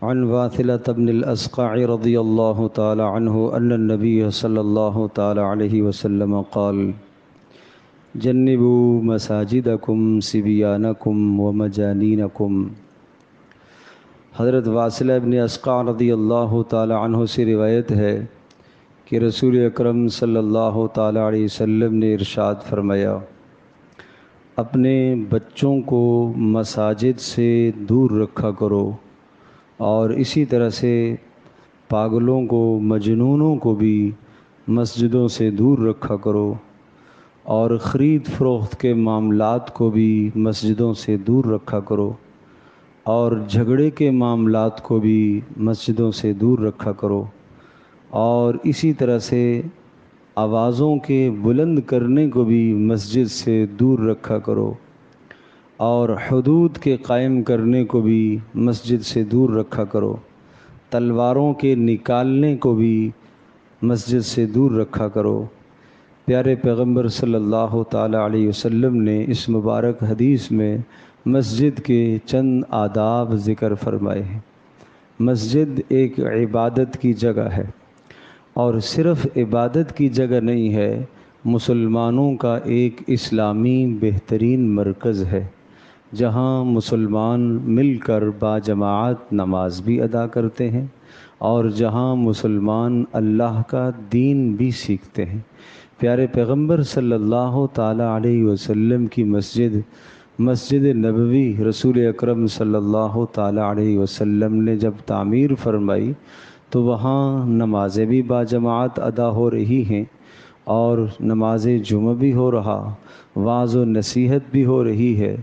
عن واثلة بن الأسقع رضي الله تعالى عنه أن النبي صلى الله تعالى عليه وسلم قال جنبوا مساجدكم صبيانكم ومجانينكم۔ حضرت واصلہ ابن اسقع رضی اللہ تعالی عنہ سے روایت ہے کہ رسول اکرم صلی اللہ تعالی علیہ وسلم نے ارشاد فرمایا، اپنے بچوں کو مساجد سے دور رکھا کرو، اور اسی طرح سے پاگلوں کو، مجنونوں کو بھی مسجدوں سے دور رکھا کرو، اور خرید فروخت کے معاملات کو بھی مسجدوں سے دور رکھا کرو، اور جھگڑے کے معاملات کو بھی مسجدوں سے دور رکھا کرو، اور اسی طرح سے آوازوں کے بلند کرنے کو بھی مسجد سے دور رکھا کرو، اور حدود کے قائم کرنے کو بھی مسجد سے دور رکھا کرو، تلواروں کے نکالنے کو بھی مسجد سے دور رکھا کرو۔ پیارے پیغمبر صلی اللہ تعالی علیہ وسلم نے اس مبارک حدیث میں مسجد کے چند آداب ذکر فرمائے ہیں۔ مسجد ایک عبادت کی جگہ ہے، اور صرف عبادت کی جگہ نہیں ہے، مسلمانوں کا ایک اسلامی بہترین مرکز ہے، جہاں مسلمان مل کر باجماعت نماز بھی ادا کرتے ہیں، اور جہاں مسلمان اللہ کا دین بھی سیکھتے ہیں۔ پیارے پیغمبر صلی اللہ تعالی علیہ وسلم کی مسجد نبوی رسول اکرم صلی اللہ تعالی علیہ وسلم نے جب تعمیر فرمائی تو وہاں نمازیں بھی باجماعت ادا ہو رہی ہیں، اور نماز جمعہ بھی ہو رہا، وعظ و نصیحت بھی ہو رہی ہے،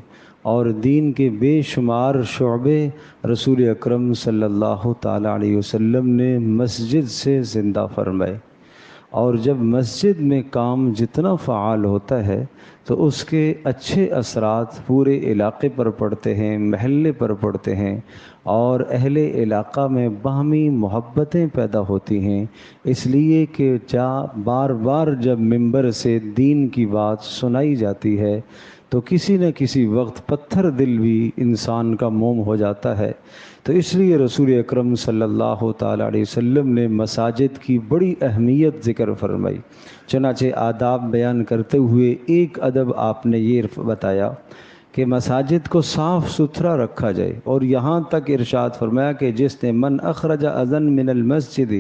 اور دین کے بے شمار شعبے رسول اکرم صلی اللہ تعالی علیہ وسلم نے مسجد سے زندہ فرمائے۔ اور جب مسجد میں کام جتنا فعال ہوتا ہے تو اس کے اچھے اثرات پورے علاقے پر پڑتے ہیں، محلے پر پڑتے ہیں، اور اہل علاقہ میں باہمی محبتیں پیدا ہوتی ہیں، اس لیے کہ بار بار جب ممبر سے دین کی بات سنائی جاتی ہے تو کسی نہ کسی وقت پتھر دل بھی انسان کا موم ہو جاتا ہے۔ تو اس لیے رسول اکرم صلی اللہ تعالی علیہ وسلم نے مساجد کی بڑی اہمیت ذکر فرمائی۔ چنانچہ آداب بیان کرتے ہوئے ایک ادب آپ نے یہ بتایا کہ مساجد کو صاف ستھرا رکھا جائے، اور یہاں تک ارشاد فرمایا کہ جس نے من اخرج اذن من المسجد،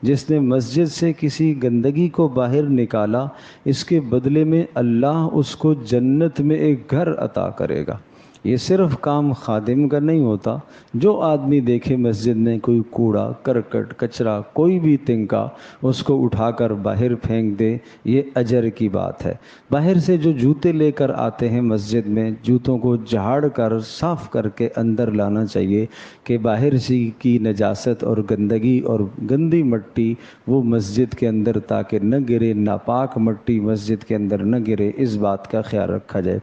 جس نے مسجد سے کسی گندگی کو باہر نکالا، اس کے بدلے میں اللہ اس کو جنت میں ایک گھر عطا کرے گا۔ یہ صرف کام خادم کا نہیں ہوتا، جو آدمی دیکھے مسجد میں کوئی کوڑا کرکٹ کچرا کوئی بھی تنکا اس کو اٹھا کر باہر پھینک دے، یہ اجر کی بات ہے۔ باہر سے جو جوتے لے کر آتے ہیں مسجد میں، جوتوں کو جھاڑ کر صاف کر کے اندر لانا چاہیے، کہ باہر سے کی نجاست اور گندگی اور گندی مٹی وہ مسجد کے اندر تاکہ نہ گرے، ناپاک مٹی مسجد کے اندر نہ گرے، اس بات کا خیال رکھا جائے۔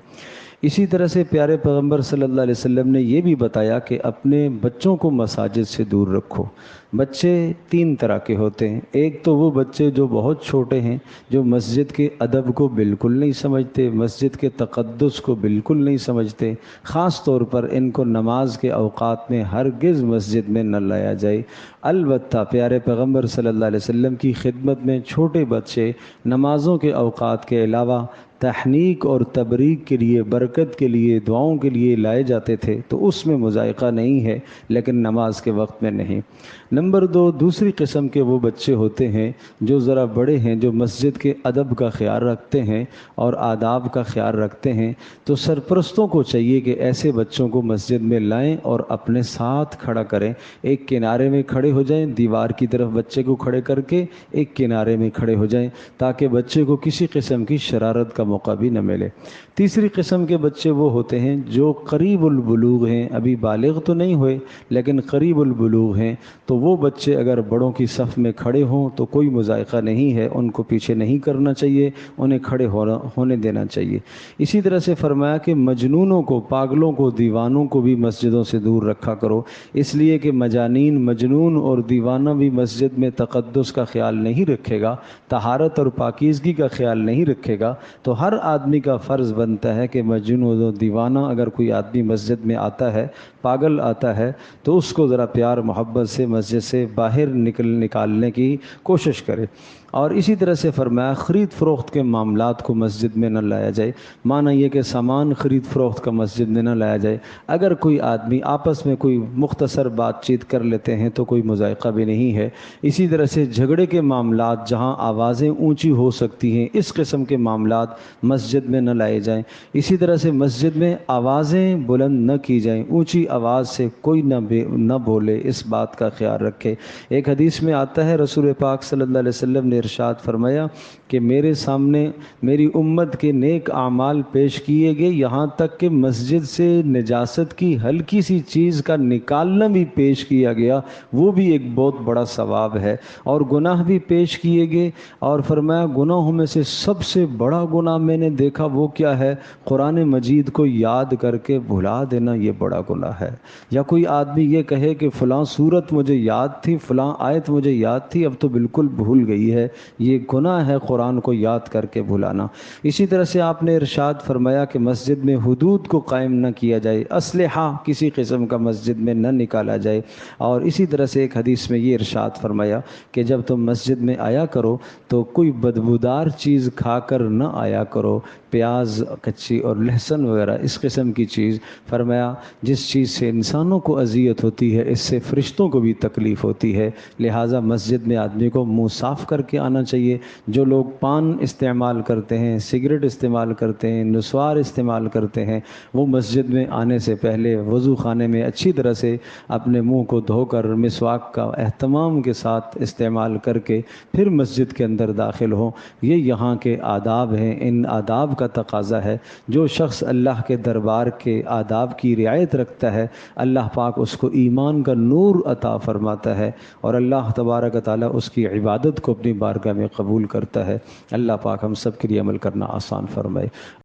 اسی طرح سے پیارے پیغمبر صلی اللہ علیہ وسلم نے یہ بھی بتایا کہ اپنے بچوں کو مساجد سے دور رکھو۔ بچے تین طرح کے ہوتے ہیں، ایک تو وہ بچے جو بہت چھوٹے ہیں، جو مسجد کے ادب کو بالکل نہیں سمجھتے، مسجد کے تقدس کو بالکل نہیں سمجھتے، خاص طور پر ان کو نماز کے اوقات میں ہرگز مسجد میں نہ لایا جائے۔ البتہ پیارے پیغمبر صلی اللہ علیہ وسلم کی خدمت میں چھوٹے بچے نمازوں کے اوقات کے علاوہ تحنیک اور تبریک کے لیے، برکت کے لیے، دعاؤں کے لیے لائے جاتے تھے، تو اس میں مذائقہ نہیں ہے، لیکن نماز کے وقت میں نہیں۔ نمبر دو، دوسری قسم کے وہ بچے ہوتے ہیں جو ذرا بڑے ہیں، جو مسجد کے ادب کا خیال رکھتے ہیں اور آداب کا خیال رکھتے ہیں، تو سرپرستوں کو چاہیے کہ ایسے بچوں کو مسجد میں لائیں اور اپنے ساتھ کھڑا کریں، ایک کنارے میں کھڑے ہو جائیں، دیوار کی طرف بچے کو کھڑے کر کے ایک کنارے میں کھڑے ہو جائیں، تاکہ بچے کو کسی قسم کی شرارت کا موقع بھی نہ ملے۔ تیسری قسم کے بچے وہ ہوتے ہیں جو قریب البلوغ ہیں، ابھی بالغ تو نہیں ہوئے لیکن قریب البلوغ ہیں، تو وہ بچے اگر بڑوں کی صف میں کھڑے ہوں تو کوئی مذائقہ نہیں ہے، ان کو پیچھے نہیں کرنا چاہیے، انہیں کھڑے ہونے دینا چاہیے۔ اسی طرح سے فرمایا کہ مجنونوں کو، پاگلوں کو، دیوانوں کو بھی مسجدوں سے دور رکھا کرو، اس لیے کہ مجانین، مجنون اور دیوانہ بھی مسجد میں تقدس کا خیال نہیں رکھے گا، طہارت اور پاکیزگی کا خیال نہیں رکھے گا، تو ہر آدمی کا فرض بنتا بنتا ہے کہ مجنون و دیوانہ اگر کوئی آدمی مسجد میں آتا ہے، پاگل آتا ہے، تو اس کو ذرا پیار محبت سے مسجد سے باہر نکالنے کی کوشش کرے۔ اور اسی طرح سے فرمایا خرید فروخت کے معاملات کو مسجد میں نہ لایا جائے۔ معنی یہ کہ سامان خرید فروخت کا مسجد میں نہ لایا جائے۔ اگر کوئی آدمی آپس میں کوئی مختصر بات چیت کر لیتے ہیں تو کوئی مذائقہ بھی نہیں ہے۔ اسی طرح سے جھگڑے کے معاملات جہاں آوازیں اونچی ہو سکتی ہیں، اس قسم کے معاملات مسجد میں نہ لائے جائیں۔ اسی طرح سے مسجد میں آوازیں بلند نہ کی جائیں، اونچی آواز سے کوئی نہ بولے، اس بات کا خیال رکھے۔ ایک حدیث میں آتا ہے، رسول پاک صلی اللہ علیہ وسلم نے ارشاد فرمایا کہ میرے سامنے میری امت کے نیک اعمال پیش کیے گئے، یہاں تک کہ مسجد سے نجاست کی ہلکی سی چیز کا نکالنا بھی پیش کیا گیا، وہ بھی ایک بہت بڑا ثواب ہے، اور گناہ بھی پیش کیے گئے۔ اور فرمایا گناہوں میں سے سب سے بڑا گناہ میں نے دیکھا وہ کیا ہے؟ قرآن مجید کو یاد کر کے بھلا دینا، یہ بڑا گناہ ہے۔ یا کوئی آدمی یہ کہے کہ فلاں صورت مجھے یاد تھی، فلاں آیت مجھے یاد تھی، اب تو بالکل بھول گئی ہے، یہ گناہ ہے قرآن کو یاد کر کے بھلانا۔ اسی طرح سے آپ نے ارشاد فرمایا کہ مسجد میں حدود کو قائم نہ کیا جائے، اسلحہ کسی قسم کا مسجد میں نہ نکالا جائے۔ اور اسی طرح سے ایک حدیث میں یہ ارشاد فرمایا کہ جب تم مسجد میں آیا کرو تو کوئی بدبودار چیز کھا کر نہ آیا کرو، پیاز کچی اور لہسن وغیرہ اس قسم کی چیز۔ فرمایا جس چیز سے انسانوں کو اذیت ہوتی ہے اس سے فرشتوں کو بھی تکلیف ہوتی ہے، لہٰذا مسجد میں آدمی کو منہ صاف کر کے آنا چاہیے۔ جو لوگ پان استعمال کرتے ہیں، سگریٹ استعمال کرتے ہیں، نسوار استعمال کرتے ہیں، وہ مسجد میں آنے سے پہلے وضو خانے میں اچھی طرح سے اپنے منہ کو دھو کر مسواک کا اہتمام کے ساتھ استعمال کر کے پھر مسجد کے اندر داخل ہوں۔ یہ یہاں کے آداب ہیں، ان آداب کا تقاضا ہے۔ جو شخص اللہ کے دربار کے آداب کی رعایت رکھتا ہے، اللہ پاک اس کو ایمان کا نور عطا فرماتا ہے، اور اللہ تبارک و تعالیٰ اس کی عبادت کو اپنی بارگاہ میں قبول کرتا ہے۔ اللہ پاک ہم سب کے لیے عمل کرنا آسان فرمائے۔